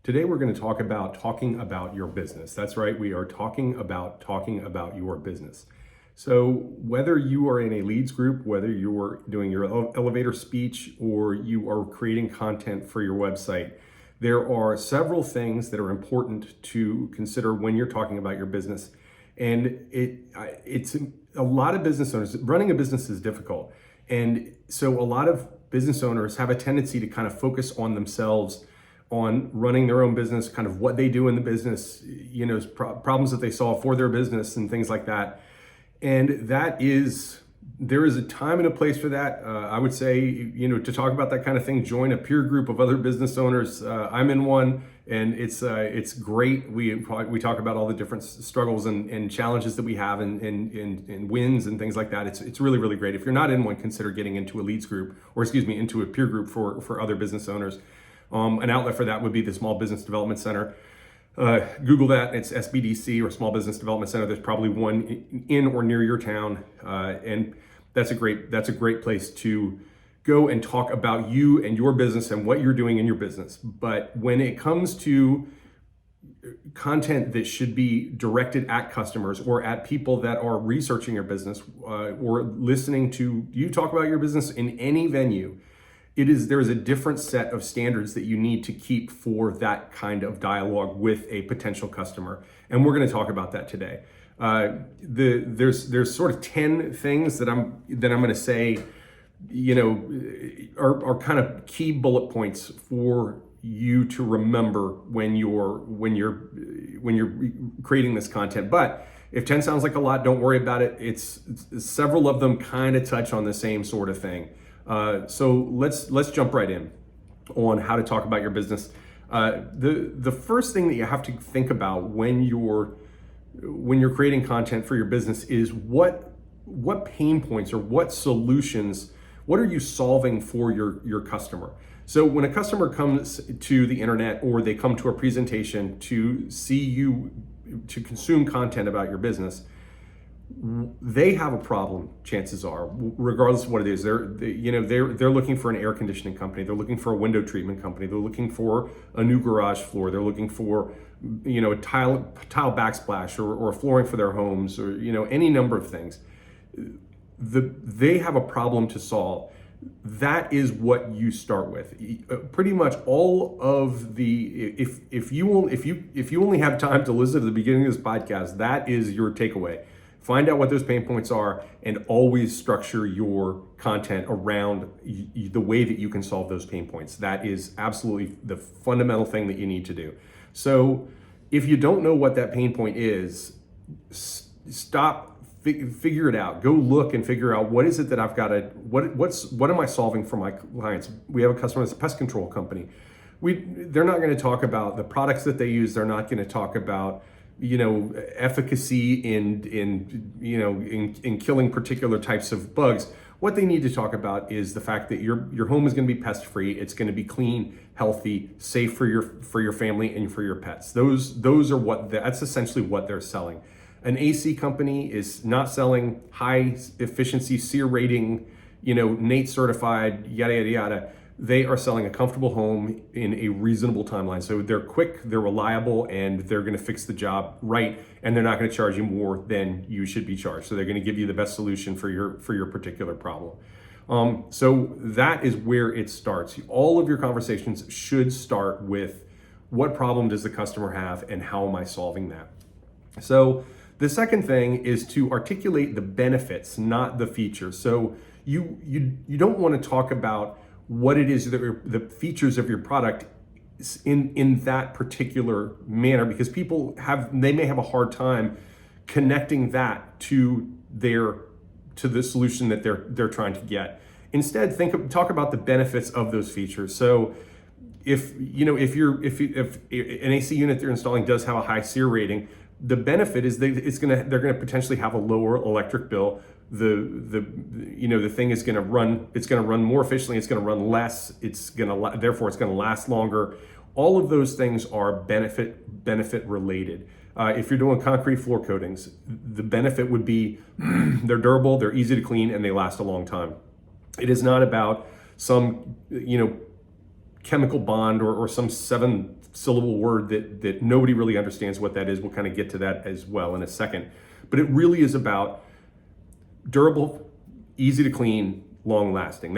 Today we're going to talk about talking about your business. That's right, we are talking about your business. So whether you are in a leads group, whether you're doing your elevator speech, or you are creating content for your website, there are several things that are important to consider when you're talking about your business. And it's a lot of business owners, running a business is difficult. And so a lot of business owners have a tendency to kind of focus on themselves, on running their own business, kind of what they do in the business, problems that they solve for their business and things like that. And there is a time and a place for that. I would say, to talk about that kind of thing, join a peer group of other business owners. I'm in one, and it's great. We talk about all the different struggles and challenges that we have, and wins and things like that. It's really, really great. If you're not in one, consider getting into a leads group, into a peer group for other business owners. An outlet for that would be the Small Business Development Center. Google that. It's SBDC, or Small Business Development Center. There's probably one in or near your town, and that's a great place to go and talk about you and your business and what you're doing in your business. But when it comes to content that should be directed at customers or at people that are researching your business, or listening to you talk about your business in any venue, there is a different set of standards that you need to keep for that kind of dialogue with a potential customer. And we're going to talk about that today. There's sort of 10 things that I'm going to say, are kind of key bullet points for you to remember when you're creating this content. But if 10 sounds like a lot, don't worry about it. It's several of them kind of touch on the same sort of thing. So let's jump right in on how to talk about your business. The first thing that you have to think about when you're creating content for your business is what pain points or what solutions, what are you solving for your customer? So when a customer comes to the internet, or they come to a presentation to see you, to consume content about your business, they have a problem, chances are, regardless of what it is. They're looking for an air conditioning company. They're looking for a window treatment company. They're looking for a new garage floor. They're looking for, a tile backsplash, or flooring for their homes, or, any number of things. They have a problem to solve. That is what you start with. Pretty much all of the, if you only have time to listen to the beginning of this podcast, that is your takeaway. Find out what those pain points are, and always structure your content around the way that you can solve those pain points. That is absolutely the fundamental thing that you need to do. So if you don't know what that pain point is, stop, figure it out. Go look and figure out, what is it that I've got to, what am I solving for my clients? We have a customer that's a pest control company. They're not going to talk about the products that they use. They're not going to talk about efficacy in killing particular types of bugs. What they need to talk about is the fact that your home is going to be pest free. It's going to be clean, healthy, safe for your family and for your pets. That's essentially what they're selling. An AC company is not selling high efficiency SEER rating, NATE certified, yada yada yada. They are selling a comfortable home in a reasonable timeline. So they're quick, they're reliable, and they're going to fix the job right, and they're not going to charge you more than you should be charged. So they're going to give you the best solution for your particular problem. So that is where it starts. All of your conversations should start with, what problem does the customer have, and how am I solving that? So the second thing is to articulate the benefits, not the features. So you don't want to talk about what it is, the features of your product in that particular manner, because they may have a hard time connecting that to the solution that they're trying to get. Instead, talk about the benefits of those features. So if an AC unit they're installing does have a high SEER rating, the benefit is they're going to potentially have a lower electric bill. The thing is going to run. It's going to run more efficiently. It's going to run less. Therefore it's going to last longer. All of those things are benefit related. If you're doing concrete floor coatings, the benefit would be they're durable, they're easy to clean, and they last a long time. It is not about some chemical bond or some syllable word that nobody really understands what that is. We'll kind of get to that as well in a second. But it really is about durable, easy to clean, long lasting.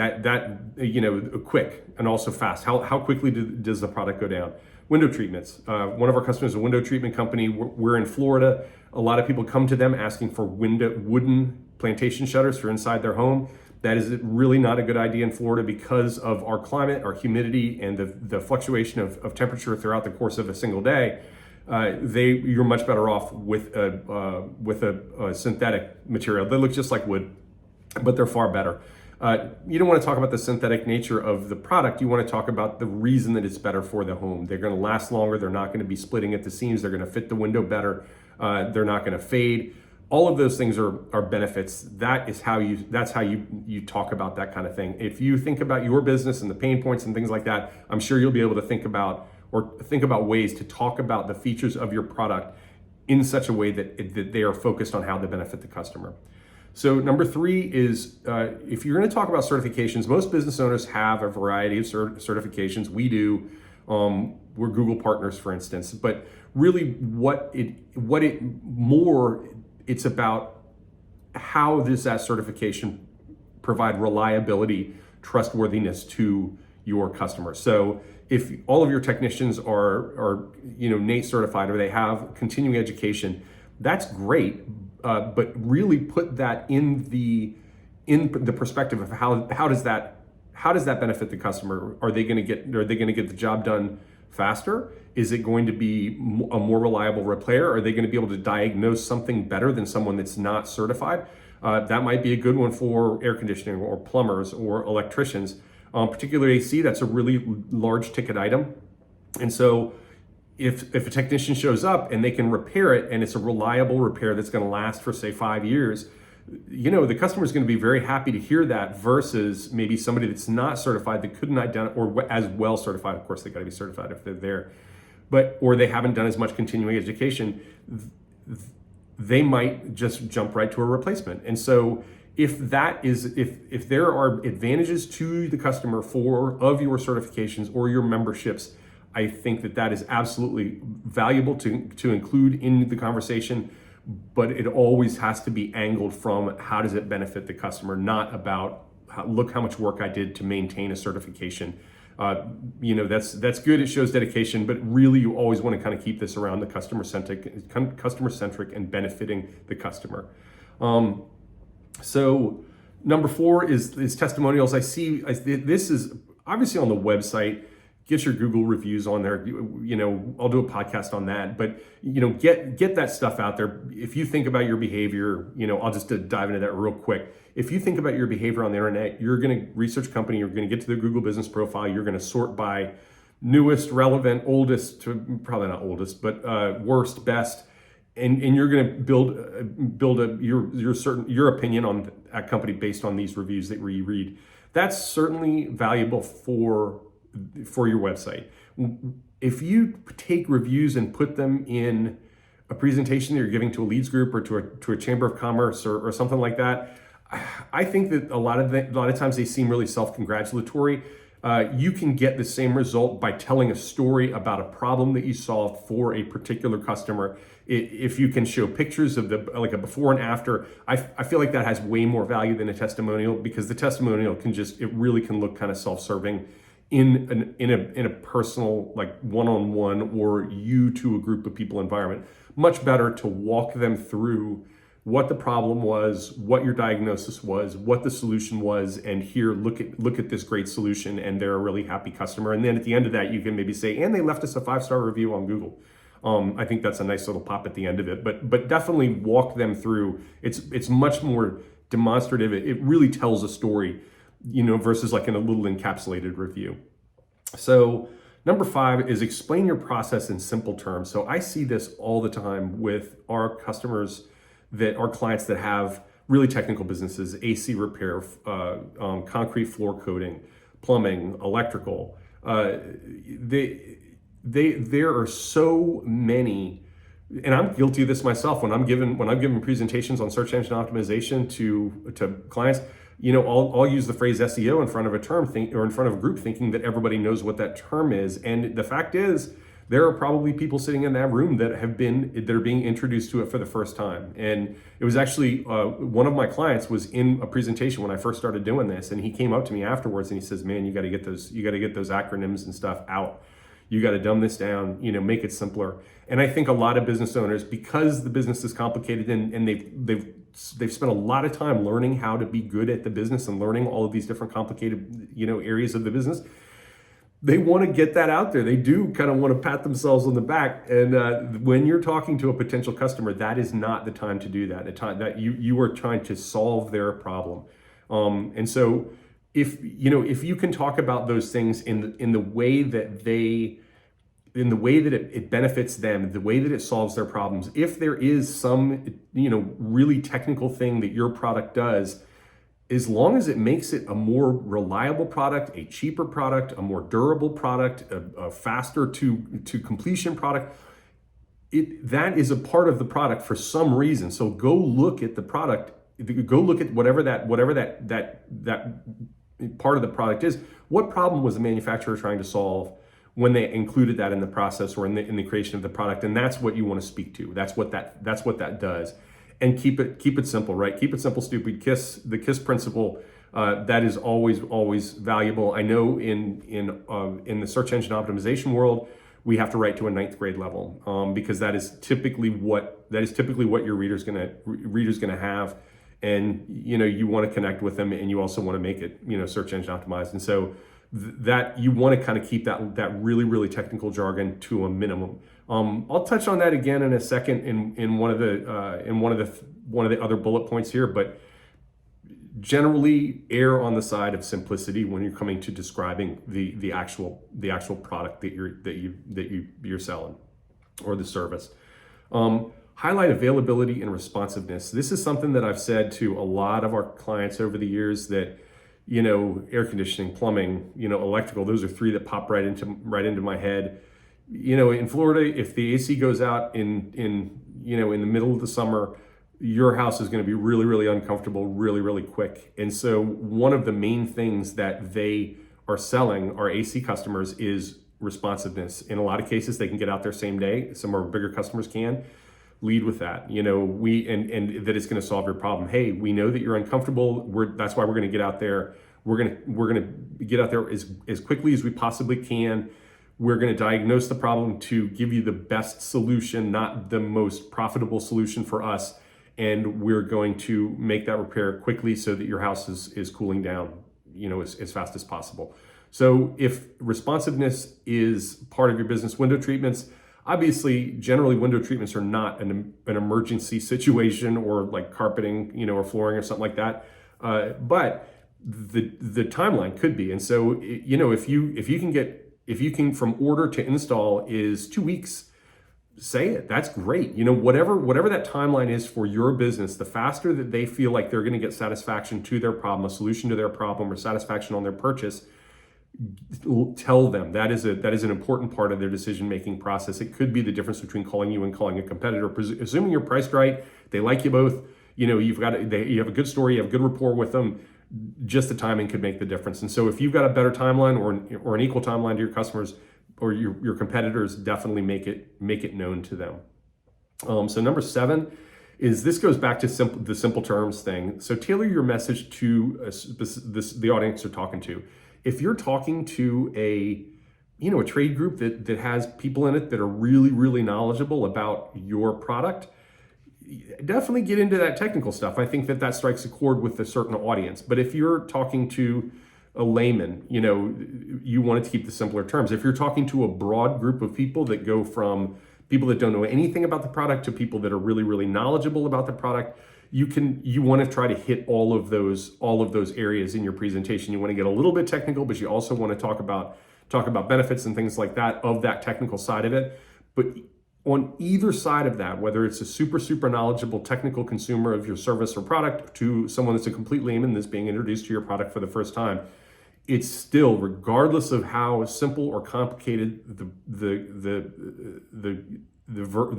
Quick and also fast. How quickly does the product go down? Window treatments. One of our customers is a window treatment company. We're in Florida. A lot of people come to them asking for wooden plantation shutters for inside their home. That is really not a good idea in Florida because of our climate, our humidity, and the fluctuation of temperature throughout the course of a single day. You're much better off with a synthetic material. They look just like wood, but they're far better. You don't want to talk about the synthetic nature of the product. You want to talk about the reason that it's better for the home. They're going to last longer. They're not going to be splitting at the seams. They're going to fit the window better. They're not going to fade. All of those things are benefits. That's how you talk about that kind of thing. If you think about your business and the pain points and things like that, I'm sure you'll be able to think about ways to talk about the features of your product in such a way that they are focused on how they benefit the customer. So number 3 is if you're going to talk about certifications, most business owners have a variety of certifications. We do. We're Google partners, for instance. But really, it's about how does that certification provide reliability, trustworthiness to your customers. So if all of your technicians are NATE certified or they have continuing education, that's great. But really put that in the perspective of how does that benefit the customer? Are they going to get the job done faster? Is it going to be a more reliable repair? Are they going to be able to diagnose something better than someone that's not certified? That might be a good one for air conditioning or plumbers or electricians. Particularly AC, that's a really large ticket item. And so if a technician shows up and they can repair it and it's a reliable repair that's going to last for say 5 years, the customer is going to be very happy to hear that versus maybe somebody that's not certified that couldn't identify, or as well certified. Of course, they got to be certified if they're there, or they haven't done as much continuing education. They might just jump right to a replacement. And so if there are advantages to the customer of your certifications or your memberships, I think that is absolutely valuable to include in the conversation, but it always has to be angled from how does it benefit the customer, not about look how much work I did to maintain a certification. That's good. It shows dedication, but really you always want to kind of keep this around the customer centric and benefiting the customer. So number 4 is testimonials. This is obviously on the website. Get your Google reviews on there. I'll do a podcast on that, but get that stuff out there. If you think about your behavior, I'll just dive into that real quick. If you think about your behavior on the internet, you're going to research a company, you're going to get to the Google business profile, you're going to sort by newest, relevant, oldest, probably not oldest, but worst, best, and you're going to build your opinion on that company based on these reviews that you read. That's certainly valuable for your website. If you take reviews and put them in a presentation that you're giving to a leads group or to a chamber of commerce or something like that, I think that a lot of times they seem really self-congratulatory. You can get the same result by telling a story about a problem that you solved for a particular customer. If you can show pictures of like a before and after, I feel like that has way more value than a testimonial, because the testimonial really can look kind of self-serving in a personal, like one-on-one or you to a group of people environment. Much better to walk them through what the problem was, what your diagnosis was, what the solution was, and here, look at this great solution, and they're a really happy customer. And then at the end of that, you can maybe say, and they left us a 5-star review on Google. I think that's a nice little pop at the end of it, but definitely walk them through. It's much more demonstrative. It really tells a story, versus like in a little encapsulated review. So number 5 is explain your process in simple terms. So I see this all the time with our customers, our clients that have really technical businesses: AC repair, concrete floor coating, plumbing, electrical. There are so many, and I'm guilty of this myself. When I'm giving presentations on search engine optimization to clients, I'll use the phrase SEO in front of a term or in front of a group, thinking that everybody knows what that term is. And the fact is, there are probably people sitting in that room that are being introduced to it for the first time. And it was actually one of my clients was in a presentation when I first started doing this, and he came up to me afterwards and he says, "Man, you got to get those acronyms and stuff out. You got to dumb this down, make it simpler." And I think a lot of business owners, because the business is complicated and they've spent a lot of time learning how to be good at the business and learning all of these different complicated, areas of the business, they want to get that out there. They do kind of want to pat themselves on the back. And when you're talking to a potential customer, that is not the time to do that. The time that you are trying to solve their problem. And so if you can talk about those things in the way that it benefits them, the way that it solves their problems, if there is some, really technical thing that your product does, as long as it makes it a more reliable product, a cheaper product, a more durable product, a faster to completion product, that is a part of the product for some reason. So go look at the product, go look at whatever that part of the product is. What problem was the manufacturer trying to solve when they included that in the process or in the creation of the product? And that's what you want to speak to. That's what that does. And keep it simple, right? Keep it simple, stupid. The KISS principle, that is always valuable. I know in the search engine optimization world, we have to write to a 9th grade level, because that is typically what your reader's gonna have, and you want to connect with them, and you also want to make it search engine optimized. And so that you want to kind of keep that really, really technical jargon to a minimum. I'll touch on that again in a second in one of the other bullet points here, but generally err on the side of simplicity when you're coming to describing the actual product that you're selling, or the service. Highlight availability and responsiveness. This is something that I've said to a lot of our clients over the years, that air conditioning, plumbing, electrical, those are 3 that pop right into my head. In Florida, if the AC goes out in the middle of the summer, your house is going to be really, really uncomfortable really, really quick. And so one of the main things that they are selling our AC customers is responsiveness. In a lot of cases, they can get out there same day. Some of our bigger customers can. Lead with that, and that it's going to solve your problem. Hey, we know that you're uncomfortable. That's why we're going to get out there. We're going to get out there as quickly as we possibly can. We're going to diagnose the problem to give you the best solution, not the most profitable solution for us. And we're going to make that repair quickly so that your house is cooling down, as fast as possible. So if responsiveness is part of your business, window treatments, obviously, generally window treatments are not an emergency situation, or like carpeting, or flooring or something like that. But the timeline could be. And so, if you can from order to install is 2 weeks, say it. That's great. Whatever that timeline is for your business, the faster that they feel like they're going to get satisfaction to their problem, a solution to their problem, or satisfaction on their purchase, tell them. That is an important part of their decision-making process. It could be the difference between calling you and calling a competitor. Assuming you're priced right, they like you both, you have a good story, you have good rapport with them, just the timing could make the difference. And so if you've got a better timeline or an equal timeline to your customers or your competitors, definitely make it known to them. So number 7 is, this goes back to the simple terms thing. So tailor your message to the audience you're talking to. If you're talking to a trade group that has people in it that are really, really knowledgeable about your product, definitely get into that technical stuff. I think that strikes a chord with a certain audience. But if you're talking to a layman, you want to keep the simpler terms. If you're talking to a broad group of people that go from people that don't know anything about the product to people that are really, really knowledgeable about the product, you want to try to hit all of those areas in your presentation. You want to get a little bit technical, but you also want to talk about benefits and things like that of that technical side of it. But on either side of that, whether it's a super, super knowledgeable technical consumer of your service or product to someone that's a complete layman that's being introduced to your product for the first time, it's still, regardless of how simple or complicated the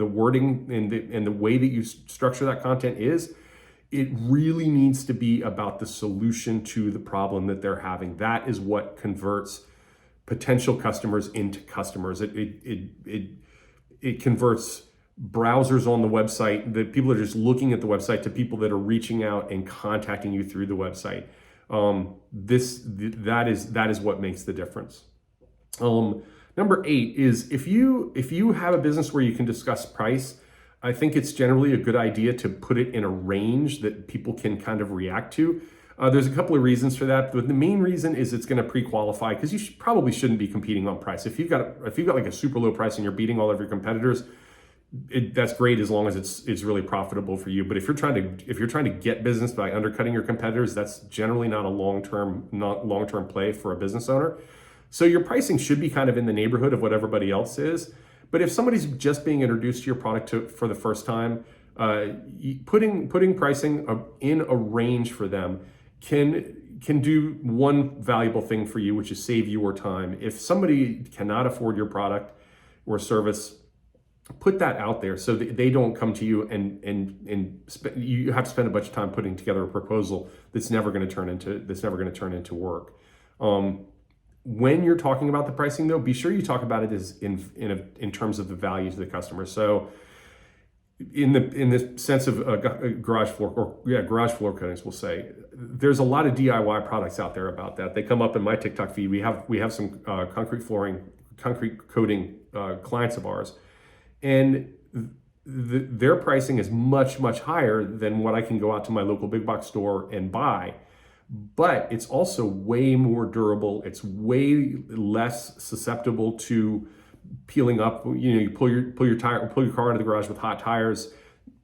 wording and the way that you structure that content is, it really needs to be about the solution to the problem that they're having. That is what converts potential customers into customers. It converts browsers on the website, that people are just looking at the website, to people that are reaching out and contacting you through the website. That is what makes the difference. Number 8 is if you have a business where you can discuss price, I think it's generally a good idea to put it in a range that people can kind of react to. There's a couple of reasons for that, but the main reason is it's going to pre-qualify, because you probably shouldn't be competing on price. If you've got like a super low price and you're beating all of your competitors, that's great as long as it's really profitable for you. But if you're trying to get business by undercutting your competitors, that's generally not a long-term play for a business owner. So your pricing should be kind of in the neighborhood of what everybody else is. But if somebody's just being introduced to your product for the first time, putting pricing in a range for them can do one valuable thing for you, which is save your time. If somebody cannot afford your product or service, put that out there so that they don't come to you and you have to spend a bunch of time putting together a proposal that's never going to turn into work. When you're talking about the pricing, though, be sure you talk about it as in terms of the value to the customer. So in the sense of garage floor coatings, we'll say there's a lot of DIY products out there about that. They come up in my TikTok feed. We have some concrete coating clients of ours, and their pricing is much higher than what I can go out to my local big box store and buy. But it's also way more durable. It's way less susceptible to peeling up. You pull your car out of the garage with hot tires,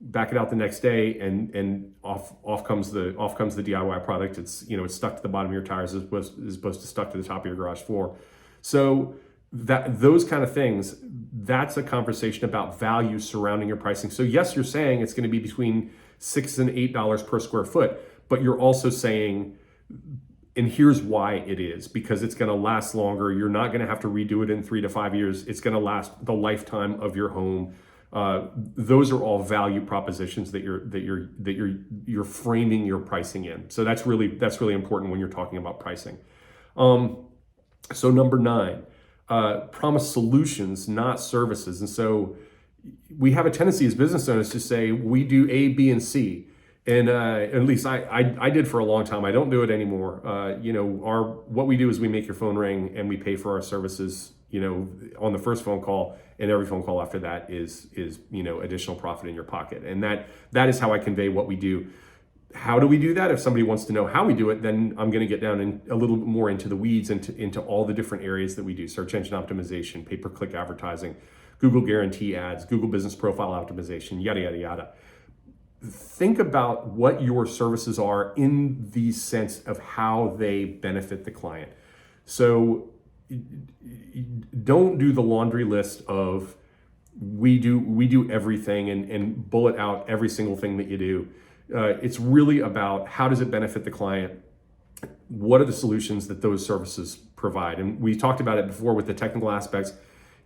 back it out the next day, and off comes the DIY product. It's stuck to the bottom of your tires as opposed to stuck to the top of your garage floor. So those kind of things, that's a conversation about value surrounding your pricing. So yes, you're saying it's going to be between $6 and $8 per square foot, but you're also saying, and here's why it is, because it's going to last longer. You're not going to have to redo it in 3 to 5 years. It's going to last the lifetime of your home. Those are all value propositions that you're framing your pricing in. So that's really important when you're talking about pricing. So number 9, promise solutions, not services. And so we have a tendency as business owners to say we do A, B, and C. And at least I did for a long time. I don't do it anymore. What we do is we make your phone ring and we pay for our services, on the first phone call, and every phone call after that is additional profit in your pocket. And that is how I convey what we do. How do we do that? If somebody wants to know how we do it, then I'm going to get down a little bit more into the weeds, into all the different areas that we do: search engine optimization, pay-per-click advertising, Google guarantee ads, Google business profile optimization, yada, yada, yada. Think about what your services are in the sense of how they benefit the client. So don't do the laundry list of we do everything and bullet out every single thing that you do. It's really about how does it benefit the client? What are the solutions that those services provide? And we talked about it before with the technical aspects.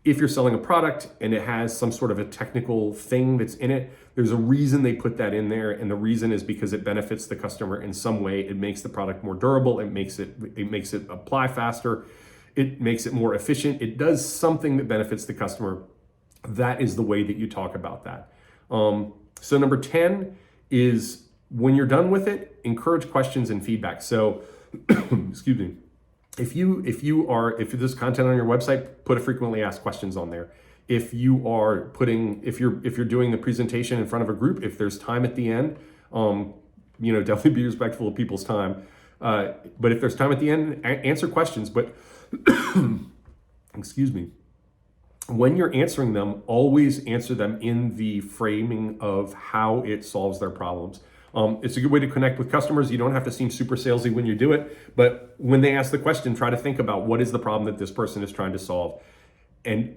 If you're selling a product and it has some sort of a technical thing that's in it, there's a reason they put that in there. And the reason is because it benefits the customer in some way. It makes the product more durable. It makes it apply faster. It makes it more efficient. It does something that benefits the customer. That is the way that you talk about that. So number 10 is, when you're done with it, encourage questions and feedback. So, excuse me. If there's content on your website, put a frequently asked questions on there. If you're doing the presentation in front of a group, if there's time at the end, definitely be respectful of people's time. But if there's time at the end, answer questions. But excuse me, when you're answering them, always answer them in the framing of how it solves their problems. It's a good way to connect with customers. You don't have to seem super salesy when you do it, but when they ask the question, try to think about what is the problem that this person is trying to solve, and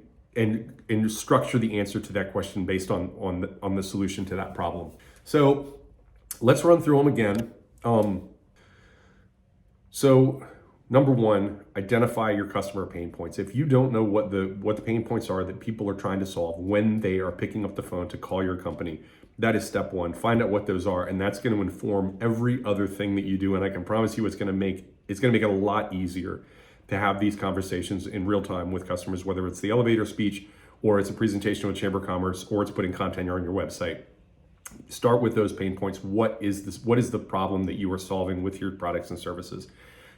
structure the answer to that question based on the solution to that problem. So let's run through them again. So number 1, identify your customer pain points. If you don't know what the pain points are that people are trying to solve when they are picking up the phone to call your company, that is step 1. Find out what those are, and that's going to inform every other thing that you do. And I can promise you, it's going to make it a lot easier. to have these conversations in real time with customers, whether it's the elevator speech or it's a presentation with Chamber of Commerce or it's putting content on your website. Start with those pain points. What is the problem that you are solving with your products and services?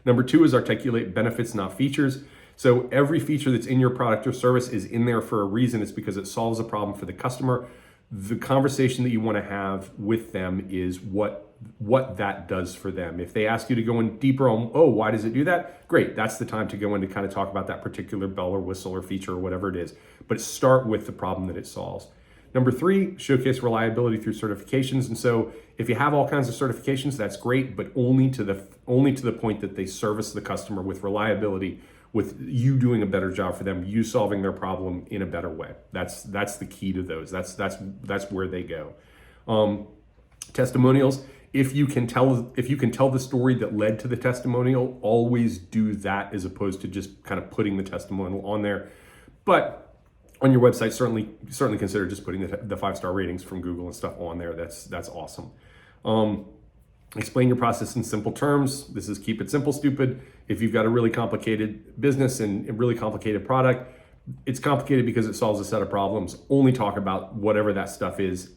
Number 2 is articulate benefits, not features. So every feature that's in your product or service is in there for a reason. It's because it solves a problem for the customer. The conversation that you want to have with them is what that does for them. If they ask you to go in deeper on, oh, why does it do that? Great, that's the time to go in to kind of talk about that particular bell or whistle or feature or whatever it is. But start with the problem that it solves. Number 3, showcase reliability through certifications. And so if you have all kinds of certifications, that's great, but only to the point that they service the customer with reliability, with you doing a better job for them, you solving their problem in a better way. That's the key to those. That's where they go. Testimonials. If you can tell the story that led to the testimonial, always do that as opposed to just kind of putting the testimonial on there. But on your website, certainly consider just putting the 5-star ratings from Google and stuff on there. That's awesome. Explain your process in simple terms. This is keep it simple, stupid. If you've got a really complicated business and a really complicated product, it's complicated because it solves a set of problems. Only talk about whatever that stuff is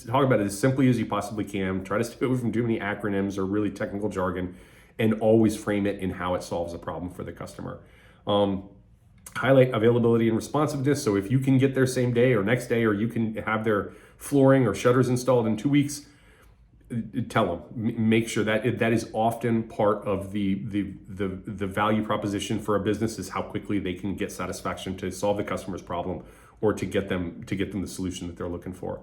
talk about it as simply as you possibly can. Try to stay away from too many acronyms or really technical jargon, and always frame it in how it solves a problem for the customer. Highlight availability and responsiveness. So if you can get there same day or next day, or you can have their flooring or shutters installed in 2 weeks, tell them. Make sure that that is often part of the value proposition for a business, is how quickly they can get satisfaction to solve the customer's problem or to get them the solution that they're looking for.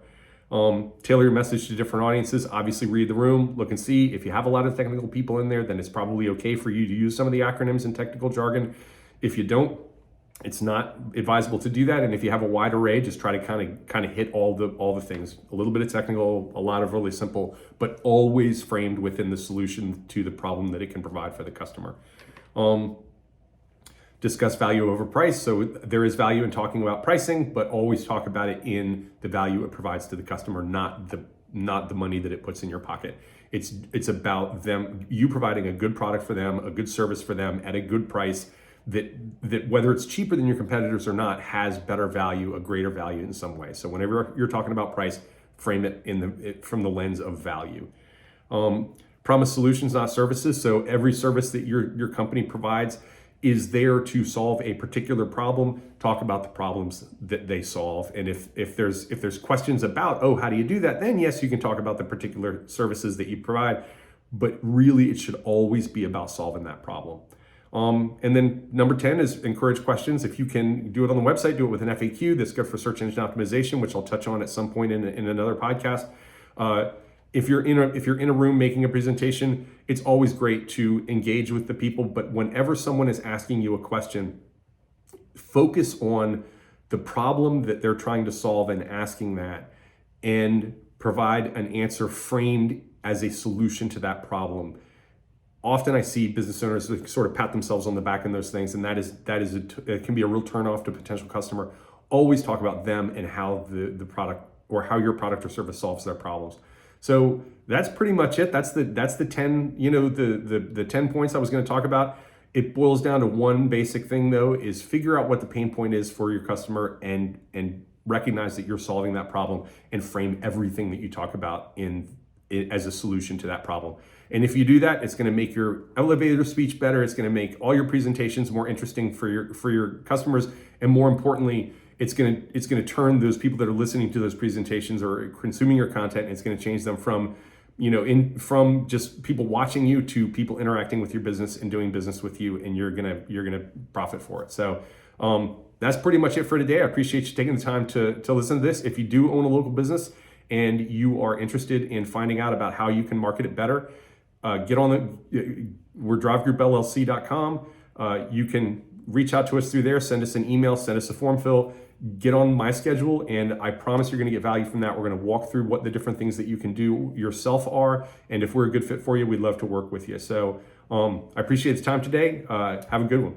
Tailor your message to different audiences. Obviously, read the room, look and see. If you have a lot of technical people in there, then it's probably okay for you to use some of the acronyms and technical jargon. If you don't, it's not advisable to do that. And if you have a wide array, just try to kind of hit all the things. A little bit of technical, a lot of really simple, but always framed within the solution to the problem that it can provide for the customer. Discuss value over price. So there is value in talking about pricing, but always talk about it in the value it provides to the customer, not the money that it puts in your pocket. It's about you providing a good product for them, a good service for them at a good price, that whether it's cheaper than your competitors or not, has better value, a greater value in some way. So whenever you're talking about price, frame it from the lens of value. Promise solutions, not services. So every service that your company provides is there to solve a particular problem. Talk about the problems that they solve. And if there's questions about, oh, how do you do that? Then yes, you can talk about the particular services that you provide, but really it should always be about solving that problem. And then number 10 is encourage questions. If you can do it on the website, do it with an FAQ. That's good for search engine optimization, which I'll touch on at some point in another podcast. If you're in a room making a presentation, it's always great to engage with the people. But whenever someone is asking you a question, focus on the problem that they're trying to solve and asking that, and provide an answer framed as a solution to that problem. Often I see business owners sort of pat themselves on the back in those things, and it can be a real turnoff to a potential customer. Always talk about them and how the product or how your product or service solves their problems. So that's pretty much it. That's the 10 the 10 points I was going to talk about. It boils down to one basic thing though, is figure out what the pain point is for your customer and recognize that you're solving that problem, and frame everything that you talk about as a solution to that problem. And if you do that, it's going to make your elevator speech better. It's going to make all your presentations more interesting for your customers, and more importantly, it's going to turn those people that are listening to those presentations or consuming your content. It's going to change them from just people watching you to people interacting with your business and doing business with you, and you're gonna profit for it. So that's pretty much it for today. I appreciate you taking the time to listen to this. If you do own a local business and you are interested in finding out about how you can market it better, get on we're drivegroupllc.com. You can reach out to us through there, send us an email, send us a form fill, get on my schedule, and I promise you're going to get value from that. We're going to walk through what the different things that you can do yourself are, and if we're a good fit for you, we'd love to work with you. So I appreciate the time today. Have a good one.